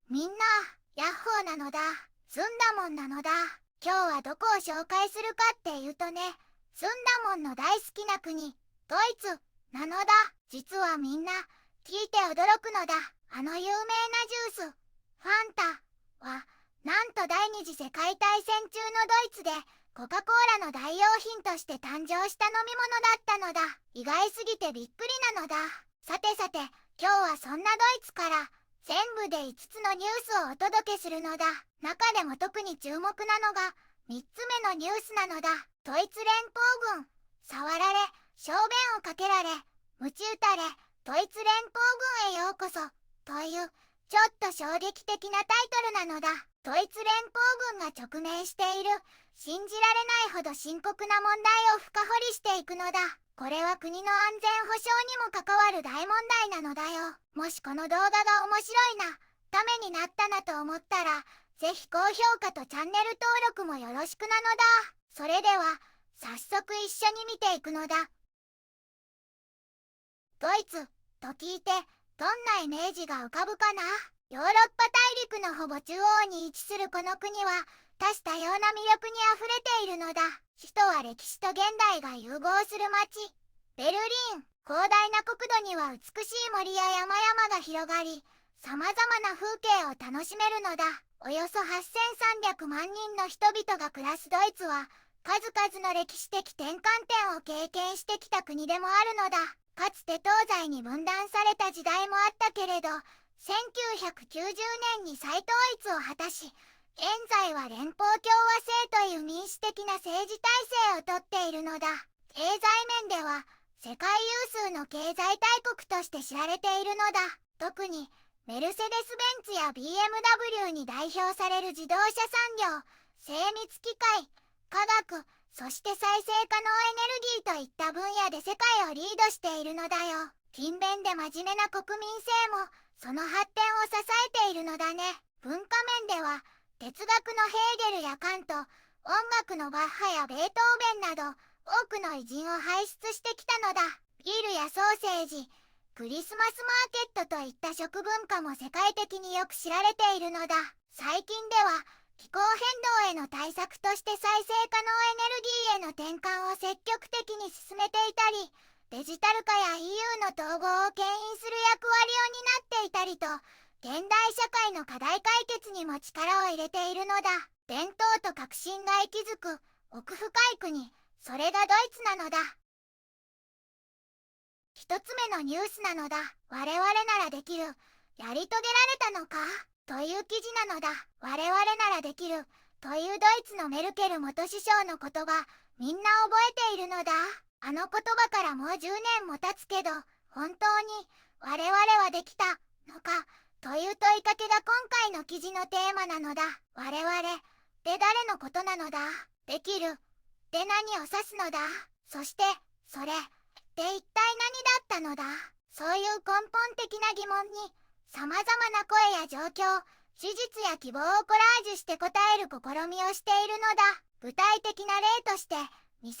みんな、ヤッホーなのだ。ずんだもんなのだ。今日はどこを紹介するかっていうとね、ずんだもんの大好きな国、ドイツなのだ。実はみんな、聞いて驚くのだ。あの有名なジュース、ファンタは、なんと第二次世界大戦中のドイツで、コカ・コーラの代用品として誕生した飲み物だったのだ。意外すぎてびっくりなのだ。さてさて、今日はそんなドイツから、全部で5つのニュースをお届けするのだ。中でも特に注目なのが3つ目のニュースなのだ。ドイツ連邦軍、触られ、小便をかけられ、鞭打たれ、ドイツ連邦軍へようこそという、ちょっと衝撃的なタイトルなのだ。ドイツ連邦軍が直面している信じられないほど深刻な問題を深掘りしていくのだ。これは国の安全保障にも関わる大問題なのだよ。もしこの動画が面白いな、ためになったなと思ったら、ぜひ高評価とチャンネル登録もよろしくなのだ。それでは、早速一緒に見ていくのだ。ドイツと聞いて、どんなイメージが浮かぶかな？ヨーロッパ大陸のほぼ中央に位置するこの国は、多種多様な魅力にあふれているのだ。首都は歴史と現代が融合する街、ベルリン。広大な国土には美しい森や山々が広がり、様々な風景を楽しめるのだ。およそ8300万人の人々が暮らすドイツは、数々の歴史的転換点を経験してきた国でもあるのだ。かつて東西に分断された時代もあったけれど、1990年に再統一を果たし、現在は連邦共和制という民主的な政治体制をとっているのだ。経済面では、世界有数の経済大国として知られているのだ。特に、メルセデス・ベンツや BMW に代表される自動車産業、精密機械、科学、そして再生可能エネルギーといった分野で世界をリードしているのだよ。勤勉で真面目な国民性も、その発展を支えているのだね。文化面では、哲学のヘーゲルやカント、音楽のバッハやベートーベンなど、多くの偉人を輩出してきたのだ。ビールやソーセージ、クリスマスマーケットといった食文化も世界的によく知られているのだ。最近では、気候変動への対策として再生可能エネルギーへの転換を積極的に進めていたり、デジタル化や EU の統合を牽引する役割を担っていたりと、現代社会の課題解決にも力を入れているのだ。伝統と革新が息づく奥深い国、それがドイツなのだ。一つ目のニュースなのだ。我々ならできる。やり遂げられたのかという記事なのだ。我々ならできるというドイツのメルケル元首相の言葉、みんな覚えているのだ。あの言葉からもう10年も経つけど、本当に我々はできたのかという問いかけが今回の記事のテーマなのだ。我々で誰のことなのだ。できるで何を指すのだ。そしてそれで一体何だったのだ。そういう根本的な疑問に様々な声や状況、事実や希望をコラージュして答える試みをしているのだ。具体的な例として2015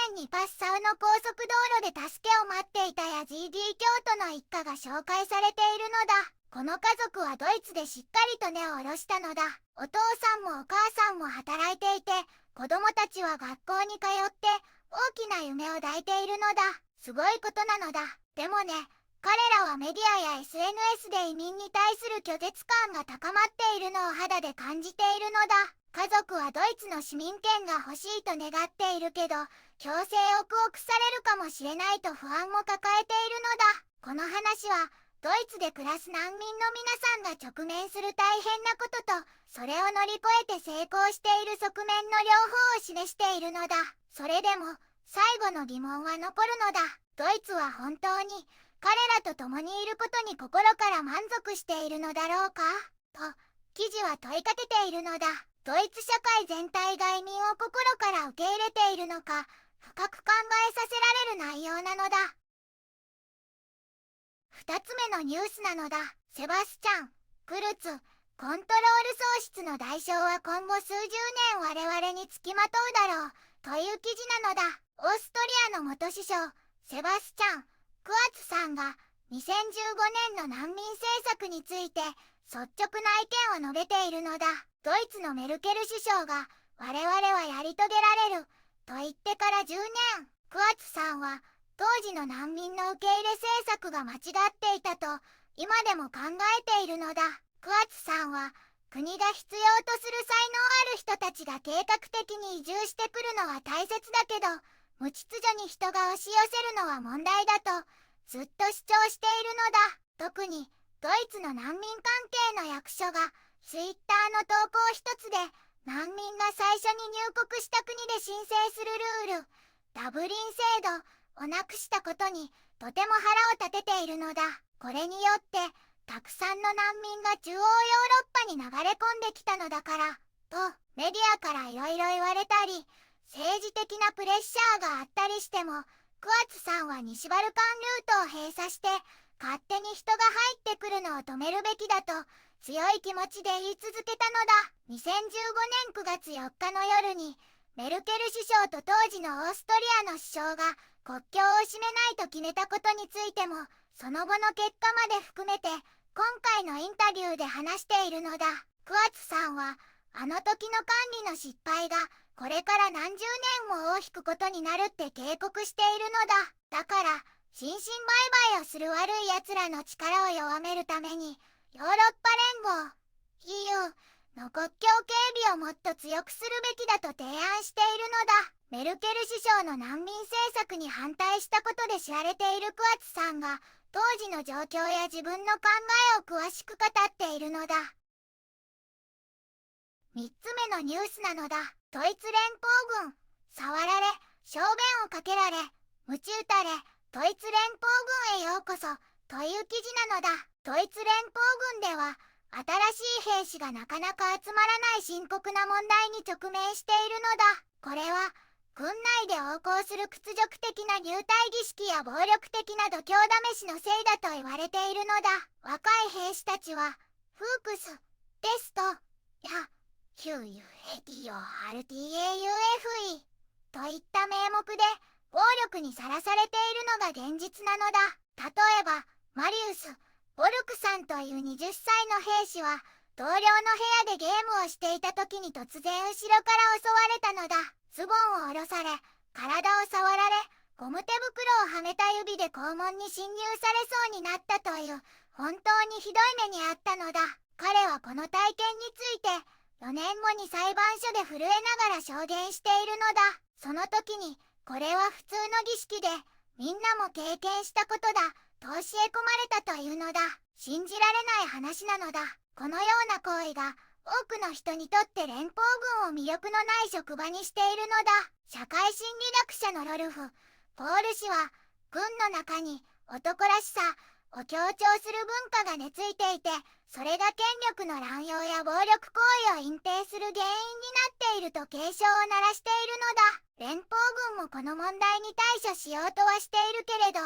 年にパッサウの高速道路で助けを待っていたや GD 京都の一家が紹介されているのだ。この家族はドイツでしっかりと根を下ろしたのだ。お父さんもお母さんも働いていて、子供たちは学校に通って大きな夢を抱いているのだ。すごいことなのだ。でもね、彼らはメディアや SNS で移民に対する拒絶感が高まっているのを肌で感じているのだ。家族はドイツの市民権が欲しいと願っているけど、強制憶憶されるかもしれないと不安も抱えているのだ。この話は、ドイツで暮らす難民の皆さんが直面する大変なことと、それを乗り越えて成功している側面の両方を示しているのだ。それでも、最後の疑問は残るのだ。ドイツは本当に、彼らと共にいることに心から満足しているのだろうかと、記事は問いかけているのだ。ドイツ社会全体が移民を心から受け入れているのか、深く考えさせられる内容なのだ。二つ目のニュースなのだ。セバスチャン・クルツ、コントロール喪失の代償は今後数十年我々につきまとうだろう、という記事なのだ。オーストリアの元首相、セバスチャン・クワツさんが2015年の難民政策について率直な意見を述べているのだ。ドイツのメルケル首相が我々はやり遂げられると言ってから10年、クワツさんは当時の難民の受け入れ政策が間違っていたと今でも考えているのだ。クワツさんは国が必要とする才能ある人たちが計画的に移住してくるのは大切だけど、無秩序に人が押し寄せるのは問題だとずっと主張しているのだ。特にドイツの難民関係の役所がツイッターの投稿一つで難民が最初に入国した国で申請するルール、ダブリン制度をなくしたことにとても腹を立てているのだ。これによってたくさんの難民が中央ヨーロッパに流れ込んできたのだからとメディアからいろいろ言われたり、政治的なプレッシャーがあったりしても、クワツさんは西バルカンルートを閉鎖して勝手に人が入ってくるのを止めるべきだと強い気持ちで言い続けたのだ。2015年9月4日の夜にメルケル首相と当時のオーストリアの首相が国境を閉めないと決めたことについてもその後の結果まで含めて今回のインタビューで話しているのだ。クワツさんはあの時の管理の失敗がこれから何十年も尾を引くことになるって警告しているのだ。だから人身売買をする悪い奴らの力を弱めるためにヨーロッパ連合 EU の国境警備をもっと強くするべきだと提案しているのだ。メルケル首相の難民政策に反対したことで知られているクワツさんが当時の状況や自分の考えを詳しく語っているのだ。3つ目のニュースなのだ。ドイツ連邦軍触られ小便をかけられ鞭打たれドイツ連邦軍へようこそという記事なのだ。ドイツ連邦軍では新しい兵士がなかなか集まらない深刻な問題に直面しているのだ。これは軍内で横行する屈辱的な入隊儀式や暴力的な度胸試しのせいだと言われているのだ。若い兵士たちはフークス、テストやQUEDIO RTAUFE といった名目で暴力にさらされているのが現実なのだ。例えばマリウス・ボルクさんという20歳の兵士は同僚の部屋でゲームをしていた時に突然後ろから襲われたのだ。ズボンを下ろされ体を触られゴム手袋をはめた指で肛門に侵入されそうになったという本当にひどい目にあったのだ。彼はこの体験について4年後に裁判所で震えながら証言しているのだ。その時にこれは普通の儀式でみんなも経験したことだと教え込まれたというのだ。信じられない話なのだ。このような行為が多くの人にとって連邦軍を魅力のない職場にしているのだ。社会心理学者のロルフ・ポール氏は軍の中に男らしさを強調する文化が根付いていて、それが権力の乱用や暴力行為を隠蔽する原因になっていると警鐘を鳴らしているのだ。連邦軍もこの問題に対処しようとはしているけれど、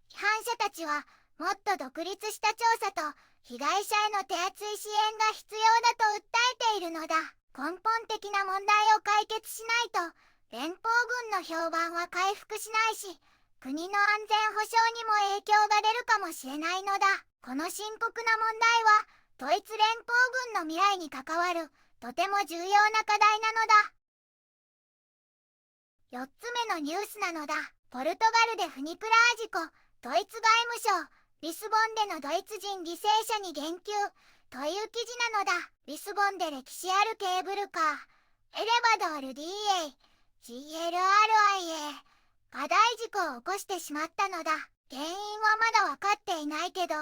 批判者たちはもっと独立した調査と被害者への手厚い支援が必要だと訴えているのだ。根本的な問題を解決しないと連邦軍の評判は回復しないし、国の安全保障にも影響が出るかもしれないのだ。この深刻な問題はドイツ連邦軍の未来に関わるとても重要な課題なのだ。4つ目のニュースなのだ。ポルトガルでフニクラー事故、ドイツ外務省リスボンでのドイツ人犠牲者に言及という記事なのだ。リスボンで歴史あるケーブルカーエレバドール DA GLRIA が大事故を起こしてしまったのだ。原因はまだ分かっていないけど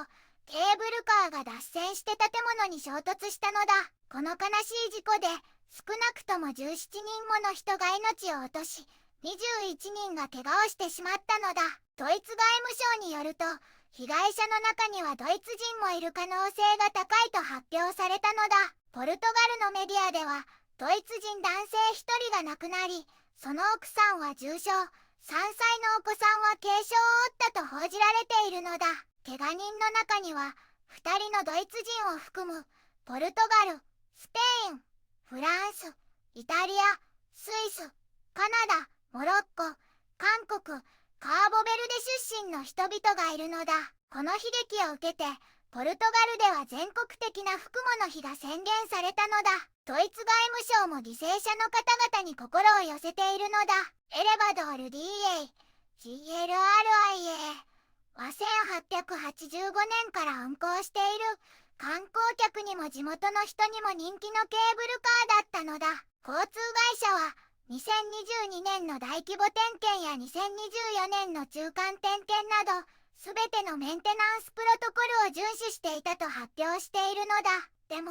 ケーブルカーが脱線して建物に衝突したのだ。この悲しい事故で少なくとも17人もの人が命を落とし21人が怪我をしてしまったのだ。ドイツ外務省によると被害者の中にはドイツ人もいる可能性が高いと発表されたのだ。ポルトガルのメディアではドイツ人男性1人が亡くなり、その奥さんは重傷、3歳のお子さんは軽傷を負ったと報じられているのだ。怪我人の中には2人のドイツ人を含むポルトガル、スペイン、フランス、イタリア、スイス、カナダ、モロッコ、韓国、カーボベルデ出身の人々がいるのだ。この悲劇を受けてポルトガルでは全国的な福もの日が宣言されたのだ。ドイツ外務省も犠牲者の方々に心を寄せているのだ。エレバドール DA、GLRIA は1885年から運行している。観光客にも地元の人にも人気のケーブルカーだったのだ。交通会社は2022年の大規模点検や2024年の中間点検などすべてのメンテナンスプロトコルを遵守していたと発表しているのだ。でも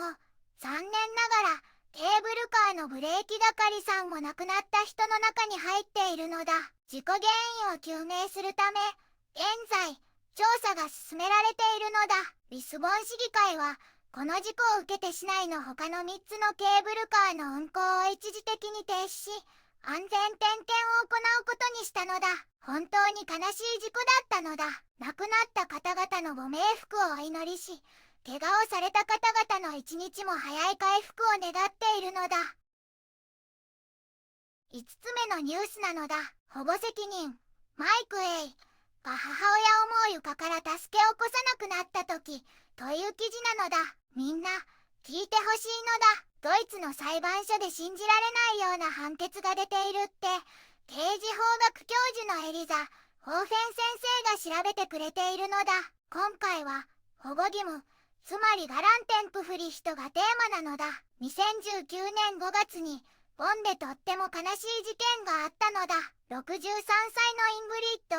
残念ながらケーブルカーのブレーキ係さんも亡くなった人の中に入っているのだ。事故原因を究明するため現在調査が進められているのだ。リスボン市議会はこの事故を受けて市内の他の3つのケーブルカーの運行を一時的に停止し安全点検を行うことにしたのだ。本当に悲しい事故だったのだ。亡くなった方々のご冥福をお祈りし怪我をされた方々の一日も早い回復を願っているのだ。5つ目のニュースなのだ。保護責任マイク A が母親思う床から助けを起こさなくなった時という記事なのだ。みんな聞いてほしいのだ。ドイツの裁判所で信じられないような判決が出ているって刑事法学教授のエリザ・ホーフェン先生が調べてくれているのだ。今回は保護義務つまりガランテンプフリヒトがテーマなのだ。2019年5月にボンでとっても悲しい事件があったのだ。63歳のイングリッド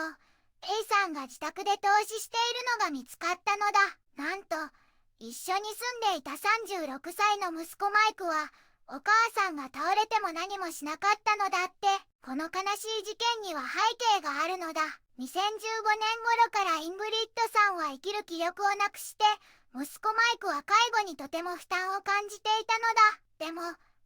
A さんが自宅で凍死しているのが見つかったのだ。なんと一緒に住んでいた36歳の息子マイクはお母さんが倒れても何もしなかったのだって。この悲しい事件には背景があるのだ。2015年頃からイングリッドさんは生きる気力をなくして息子マイクは介護にとても負担を感じていたのだ。でも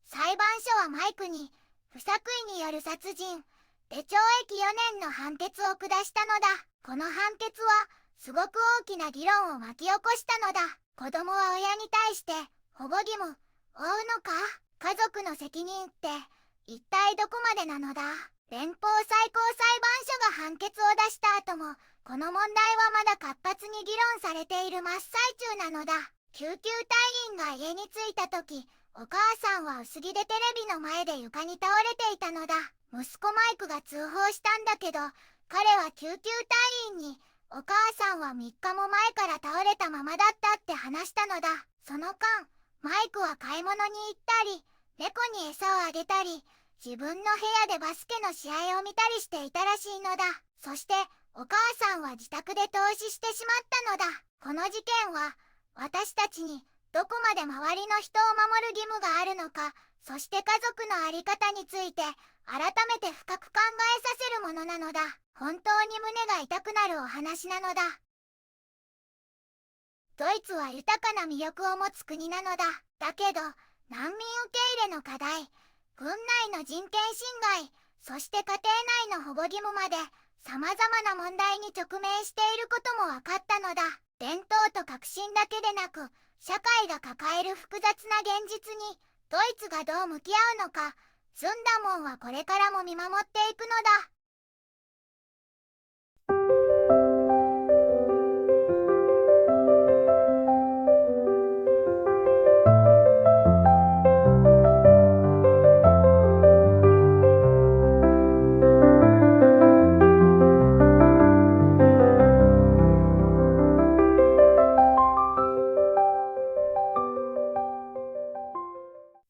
裁判所はマイクに不作為による殺人で懲役4年の判決を下したのだ。この判決はすごく大きな議論を巻き起こしたのだ。子供は親に対して保護義務を負うのか。家族の責任って一体どこまでなのだ。連邦最高裁判所が判決を出した後もこの問題はまだ活発に議論されている真っ最中なのだ。救急隊員が家に着いた時お母さんは薄着でテレビの前で床に倒れていたのだ。息子マイクが通報したんだけど彼は救急隊員にお母さんは3日も前から倒れたままだったって話したのだ。その間マイクは買い物に行ったり猫に餌をあげたり自分の部屋でバスケの試合を見たりしていたらしいのだ。そしてお母さんは自宅で凍死してしまったのだ。この事件は私たちにどこまで周りの人を守る義務があるのか、そして家族の在り方について改めて深く考えさせるものなのだ。本当に胸が痛くなるお話なのだ。ドイツは豊かな魅力を持つ国なのだ。だけど難民受け入れの課題、軍内の人権侵害、そして家庭内の保護義務まで様々な問題に直面していることも分かったのだ。伝統と革新だけでなく社会が抱える複雑な現実にドイツがどう向き合うのか、ズンダモンはこれからも見守っていくのだ。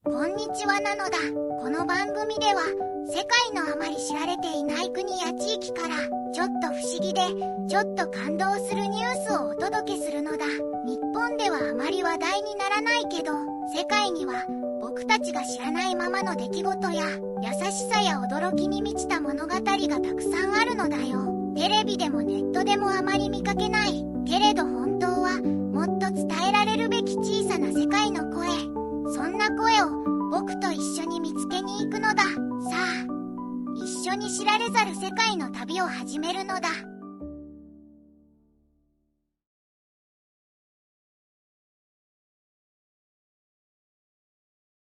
こんにちはなのだ。この番組では世界のあまり知られていない国や地域からちょっと不思議でちょっと感動するニュースをお届けするのだ。日本ではあまり話題にならないけど世界には僕たちが知らないままの出来事や優しさや驚きに満ちた物語がたくさんあるのだよ。テレビでもネットでもあまり見かけないけれど本当はもっと伝えられるべき小さな世界の声、そんな声を僕と一緒に見つけに行くのだ。さあ、一緒に知られざる世界の旅を始めるのだ。